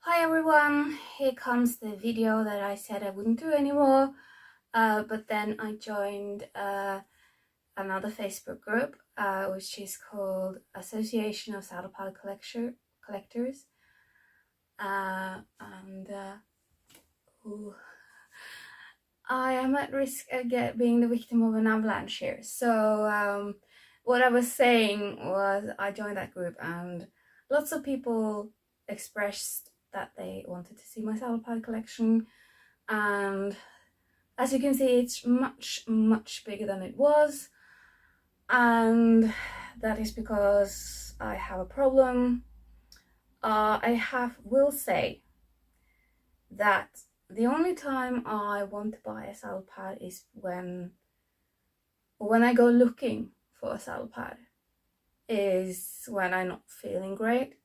Hi everyone, here comes the video that I said I wouldn't do anymore, but then I joined another Facebook group which is called Association of Saddle Pad Collectors, and I am at risk of being the victim of an avalanche here. So what I was saying was I joined that group and lots of people expressed that they wanted to see my saddle pad collection, and as you can see it's much bigger than it was, and that is because I have a problem. Will say that the only time I want to buy a saddle pad is when I go looking for a saddle pad, is when I'm not feeling great.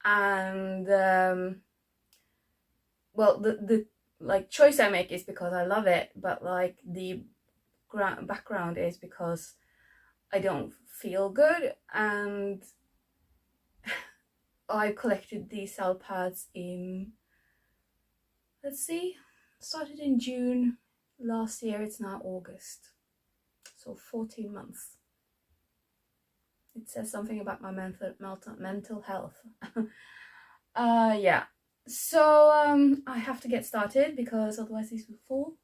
And well, the like choice I make is because I love it, but like the background is because I don't feel good. And I collected these saddle pads in, let's see, started in June last year. It's now August, so 14 months. It says something about my mental health. Yeah, so I have to get started because otherwise these will fall.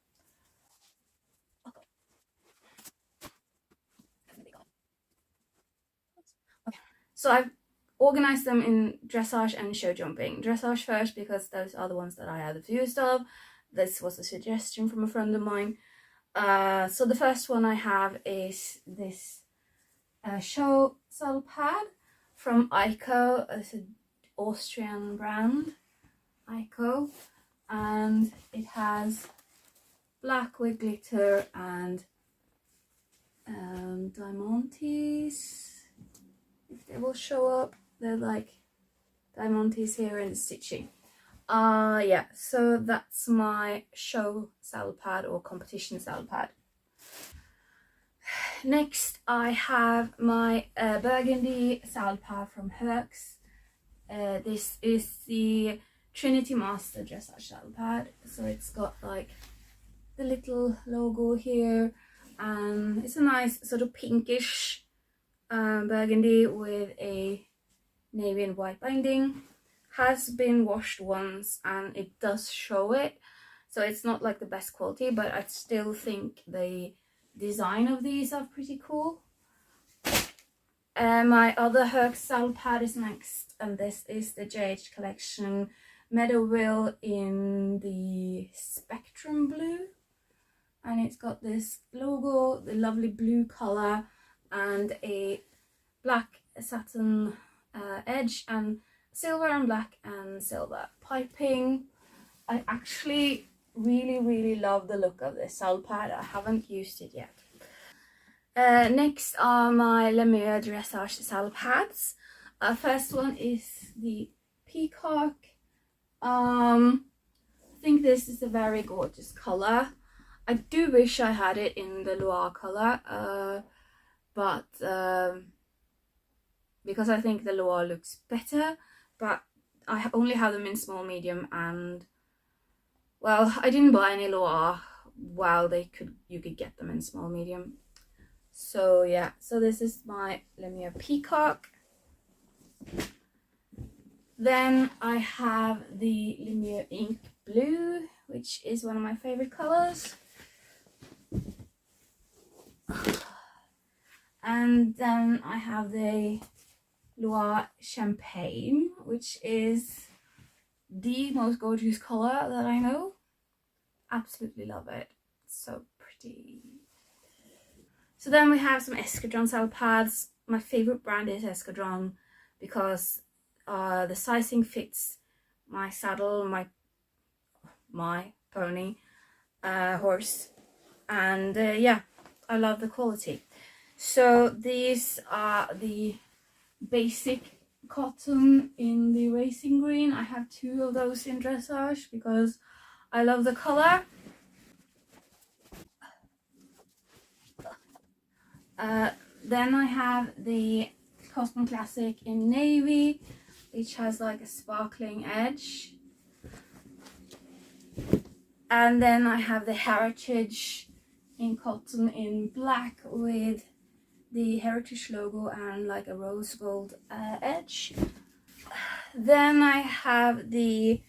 Okay, so I've organized them in dressage and show jumping. Dressage first because those are the ones that I had the fewest of. This was a suggestion from a friend of mine. So the first one I have is this show saddle pad from Ico. It's an Austrian brand, Ico, and it has black with glitter and diamantes. If they will show up, they're like diamantes here and stitching. Yeah, so that's my show saddle pad or competition saddle pad. Next I have my burgundy saddle pad from Herx. This is the Trinity Master dressage saddle pad, so it's got like the little logo here, and it's a nice sort of pinkish burgundy with a navy and white binding. Has been washed once and it does show it, so it's not like the best quality, but I still think the design of these are pretty cool. My other Herx saddle pad is next, and this is the JH collection Meadowville in the Spectrum Blue, and it's got this logo, the lovely blue color, and a black satin edge, and silver and black and silver piping. I actually really love the look of this saddle pad. I haven't used it yet. Next are my Liberia dressage saddle pads. First one is the Peacock. I think this is a very gorgeous color. I do wish I had it in the Loire color, but because I think the Loire looks better, but I only have them in small medium, and well, I didn't buy any Loire while you could get them in small medium. So yeah, so this is my Liberia Peacock. Then I have the Liberia Ink Blue, which is one of my favorite colors. And then I have the Loire Champagne, which is the most gorgeous color that I know. Absolutely love it. It's so pretty. So then we have some Eskadron saddle pads. My favorite brand is Eskadron because the sizing fits my saddle, my pony, horse, and yeah, I love the quality. So these are the basic cotton in the racing green. I have two of those in dressage because I love the color. Then I have the Cosmo Classic in navy. which has like a sparkling edge. And then I have the Heritage in cotton in black with the Heritage logo and like a rose gold edge. Then I have the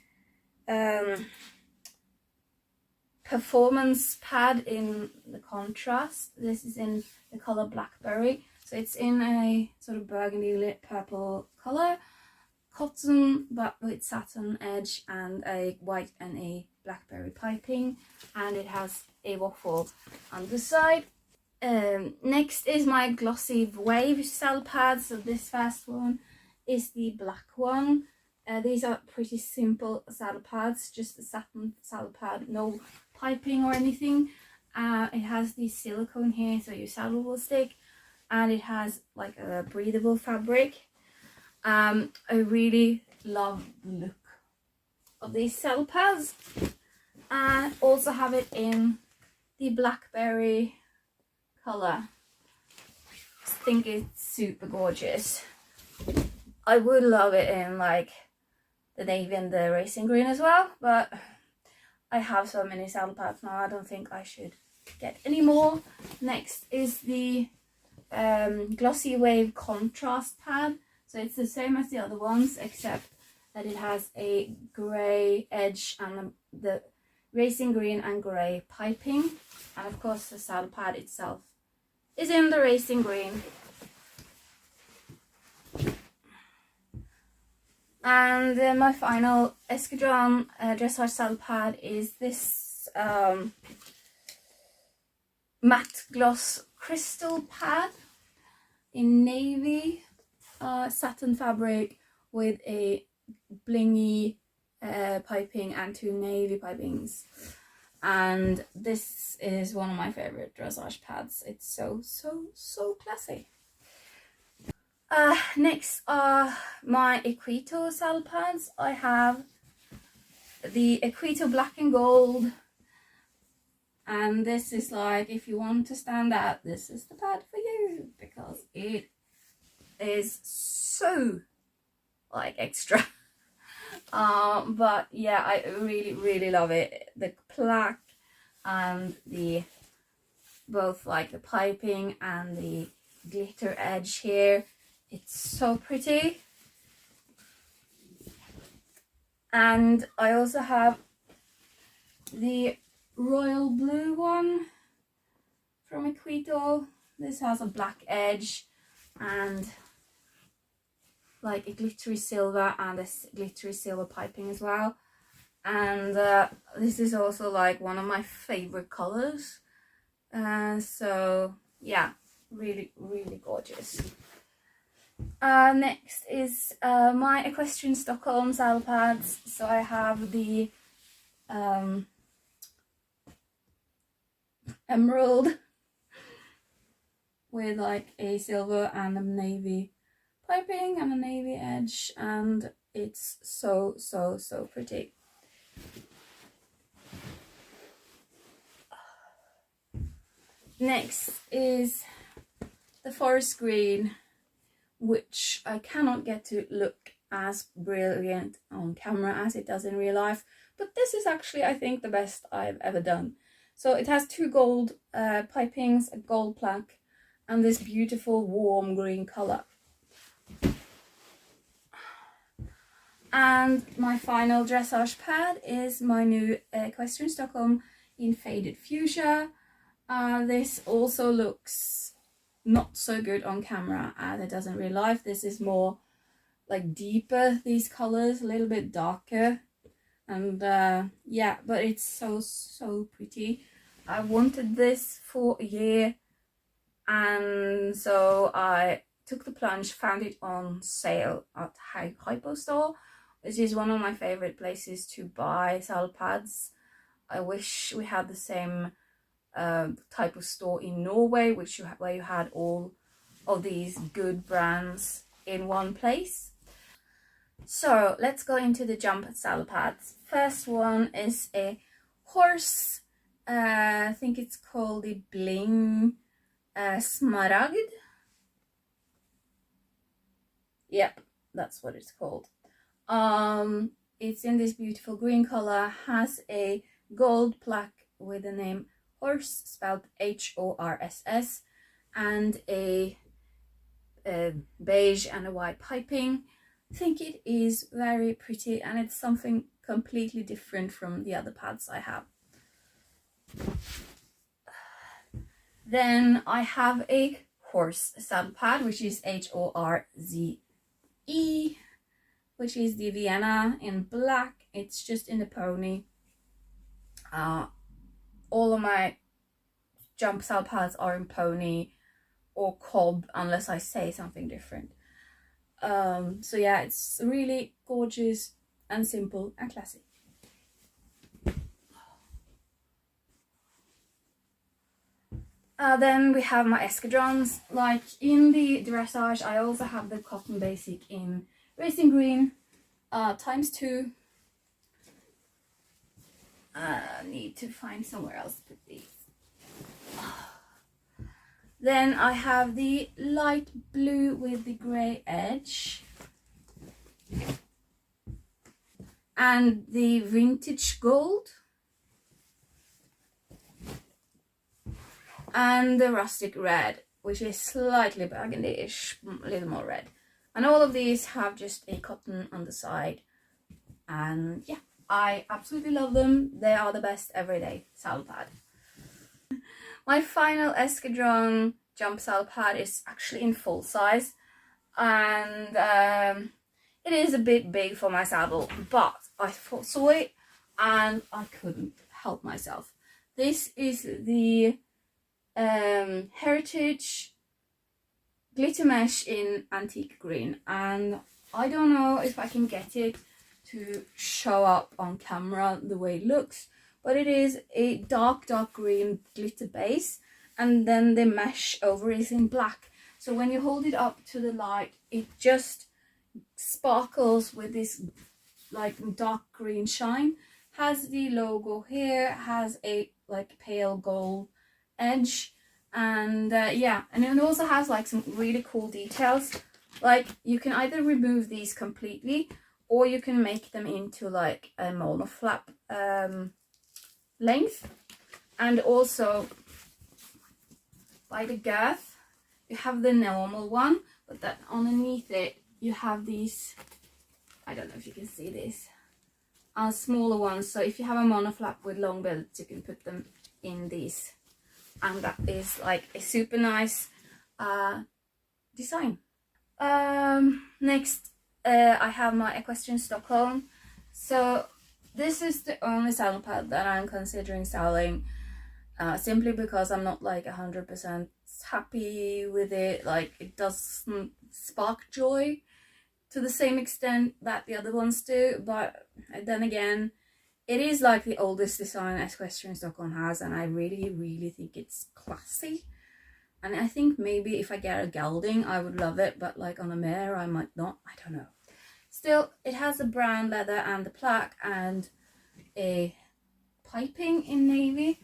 performance pad in the contrast. This is in the color Blackberry, so it's in a sort of burgundy lit purple color, cotton but with satin edge and a white and a blackberry piping, and it has a waffle underside. Next is my Glossy wave saddle pads. So this first one is the black one. These are pretty simple saddle pads, just a satin saddle pad, no piping or anything. It has the silicone here so your saddle will stick, and it has like a breathable fabric. I really love the look of these saddle pads, and also have it in the blackberry color. I think it's super gorgeous. I would love it in like the navy and the racing green as well, but I have so many saddle pads now, I don't think I should get any more. Next is the Glossy Wave contrast pad. So it's the same as the other ones, except that it has a grey edge and the racing green and grey piping, and of course the saddle pad itself is in the racing green. And then my final Eskadron dressage saddle pad is this matte gloss crystal pad in navy, satin fabric with a blingy piping and 2 navy pipings. And this is one of my favorite dressage pads. It's so classy. Next are my Equito saddle pads. I have the Equito black and gold, and this is like, if you want to stand out, this is the pad for you, because it is so like extra. But yeah, I really love it. The plaque and the both like the piping and the glitter edge here, it's so pretty. And I also have the royal blue one from Equito. This has a black edge and like a glittery silver and a glittery silver piping as well. And this is also like one of my favorite colors. So yeah, really gorgeous. Next is my Equestrian Stockholm saddle pads. So I have the emerald with like a silver and a navy piping and a navy edge, and it's so pretty. Next is the forest green, which I cannot get to look as brilliant on camera as it does in real life, but this is actually, I think, the best I've ever done. So it has 2 gold pipings, a gold plaque, and this beautiful warm green color. And my final dressage pad is my new Equestrian Stockholm in faded fuchsia. This also looks not so good on camera as it does in real life. This is more like deeper, these colors, a little bit darker, and yeah, but it's so pretty. I wanted this for a year, and so I took the plunge, found it on sale at Hypo Store, which is one of my favorite places to buy saddle pads. I wish we had the same type of store in Norway, where you had all of these good brands in one place. So let's go into the jump saddle pads. First one is a horse. I think it's called the Bling Smaragd. Yep, that's what it's called. It's in this beautiful green color, has a gold plaque with the name Horse, spelled Horss, and a beige and a white piping. I think it is very pretty, and it's something completely different from the other pads I have. Then I have a horse saddle pad, which is Horze, which is the Vienna in black. It's just in the pony. All of my jump saddle pads are in pony or cob, unless I say something different. So yeah, it's really gorgeous and simple and classy. Then we have my Eskadrons. Like in the dressage, I also have the cotton basic in racing green, ×2. Need to find somewhere else to put these. Then I have the light blue with the grey edge, and the vintage gold, and the rustic red, which is slightly burgundy-ish, a little more red. And all of these have just a cotton on the side. And yeah, I absolutely love them. They are the best everyday saddle pad. My final Eskadron jump saddle pad is actually in full size, and it is a bit big for my saddle, but I saw it and I couldn't help myself. This is the Heritage glitter mesh in antique green, and I don't know if I can get it to show up on camera the way it looks, but it is a dark green glitter base, and then the mesh over is in black. So when you hold it up to the light, it just sparkles with this like dark green shine. Has the logo here, has a like pale gold edge, and yeah, and it also has like some really cool details. Like you can either remove these completely, or you can make them into like a monoflap length. And also by the girth, you have the normal one, but that underneath it you have these, I don't know if you can see this, smaller ones. So if you have a monoflap with long belts, you can put them in these, and that is like a super nice design. Next, I have my Equestrian Stockholm. So this is the only saddle pad that I'm considering selling, simply because I'm not like 100% happy with it. Like it doesn't spark joy to the same extent that the other ones do, but then again, it is like the oldest design Equestrian Stockholm has, and I really think it's classy. And I think maybe if I get a gelding, I would love it, but like on a mare, I might not. I don't know. Still, it has a brown leather and the plaque and a piping in navy.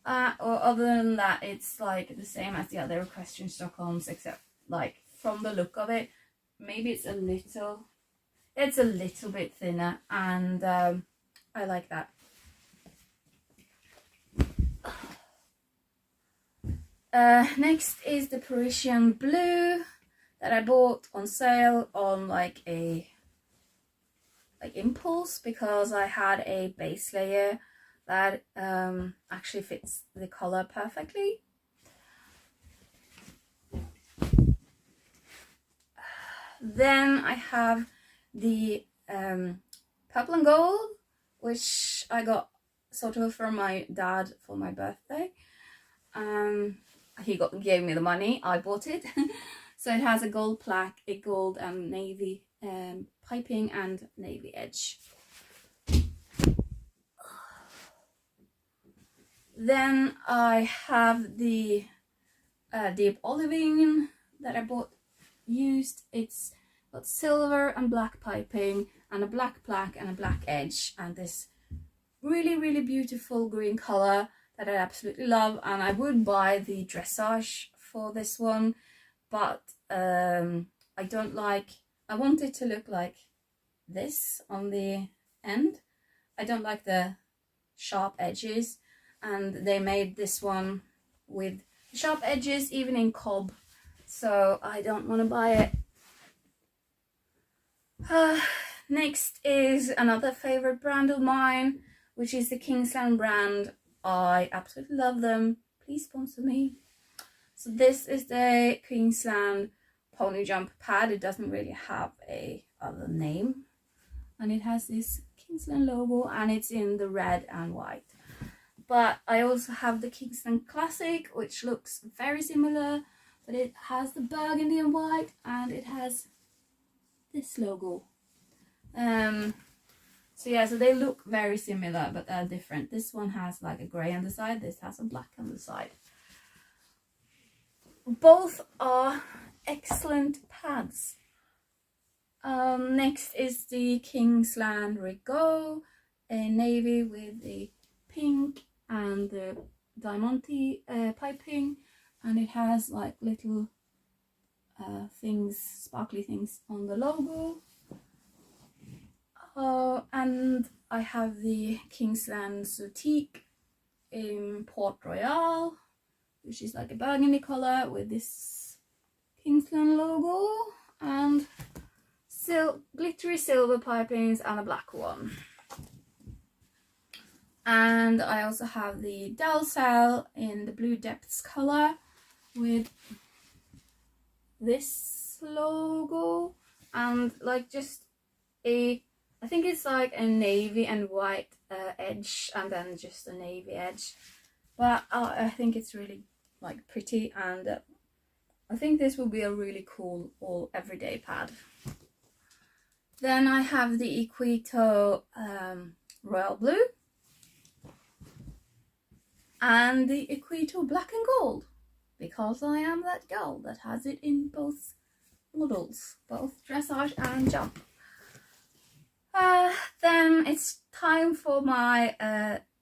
Or other than that, it's like the same as the other Equestrian Stockholms, except like from the look of it, maybe it's a little bit thinner, and I like that. Next is the Parisian Blue that I bought on sale on like a impulse, because I had a base layer that actually fits the color perfectly. Then I have the purple and gold, which I got sort of from my dad for my birthday. He gave me the money, I bought it. So it has a gold plaque, a gold and navy piping and navy edge. Then I have the deep olivine that I bought used. It's got silver and black piping and a black plaque and a black edge, and this really beautiful green color that I absolutely love. And I would buy the dressage for this one, but I don't like, I want it to look like this on the end. I don't like the sharp edges, and they made this one with sharp edges even in cob, so I don't want to buy it. Next is another favorite brand of mine, which is the Kingsland brand. I absolutely love them. Please sponsor me. So this is the Queensland pony jump pad. It doesn't really have a other name, and it has this Kingsland logo, and it's in the red and white. But I also have the Kingsland Classic, which looks very similar, but it has the burgundy and white, and it has this logo. So yeah, so they look very similar, but they're different. This one has like a grey on the side, this has a black on the side. Both are excellent pads. Next is the Kingsland Rigaud, a navy with the pink and the diamante piping, and it has like little things, sparkly things on the logo. And I have the Kingsland Sautique in Port Royal, which is like a burgundy color with this Kingsland logo and glittery silver pipings and a black one. And I also have the Dalsal in the Blue Depths color with this logo and like just a, I think it's like a navy and white edge and then just a navy edge, but I think it's really like pretty, and I think this will be a really cool all everyday pad. Then I have the Equito Royal Blue and the Equito Black and Gold, because I am that girl that has it in both models, both dressage and jump. Then it's time for my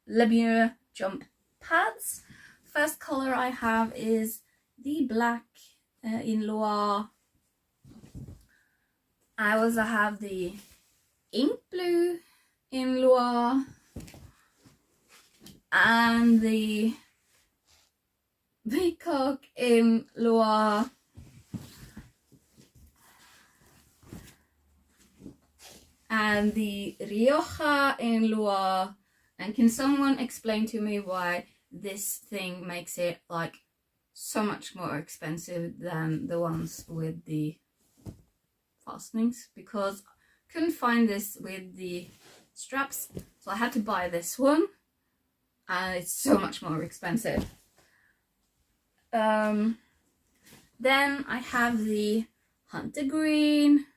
Liberia jump pads. First color I have is the black in Loire. I also have the ink blue in Loire and the Peacock in Loire. And the Rioja in Loire. And can someone explain to me why this thing makes it like so much more expensive than the ones with the fastenings? Because I couldn't find this with the straps, so I had to buy this one, and it's so much more expensive. Then I have the Hunter Green,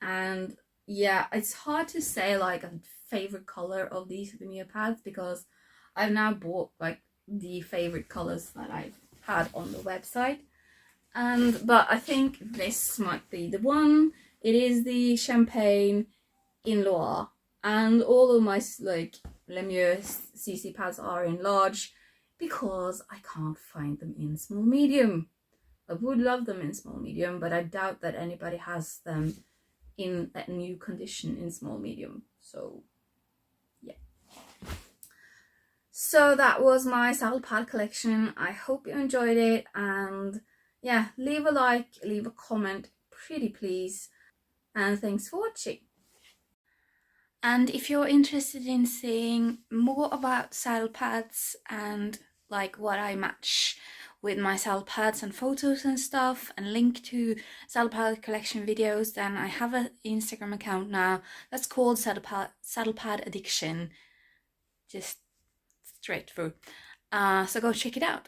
and yeah, it's hard to say like a favorite color of these Liberia pads because I've now bought like the favorite colors that I've had on the website, but I think this might be the one. It is the Champagne in Loire, and all of my like Lemieux CC pads are in large because I can't find them in small medium. I would love them in small medium, but I doubt that anybody has them in a new condition in small medium. So yeah, so that was my saddle pad collection. I hope you enjoyed it, and yeah, leave a like, leave a comment, pretty please, and thanks for watching. And if you're interested in seeing more about saddle pads and like what I match with my saddle pads and photos and stuff, and link to saddle pad collection videos, then I have an Instagram account now that's called Saddle Pad Addiction, just straight through. So go check it out.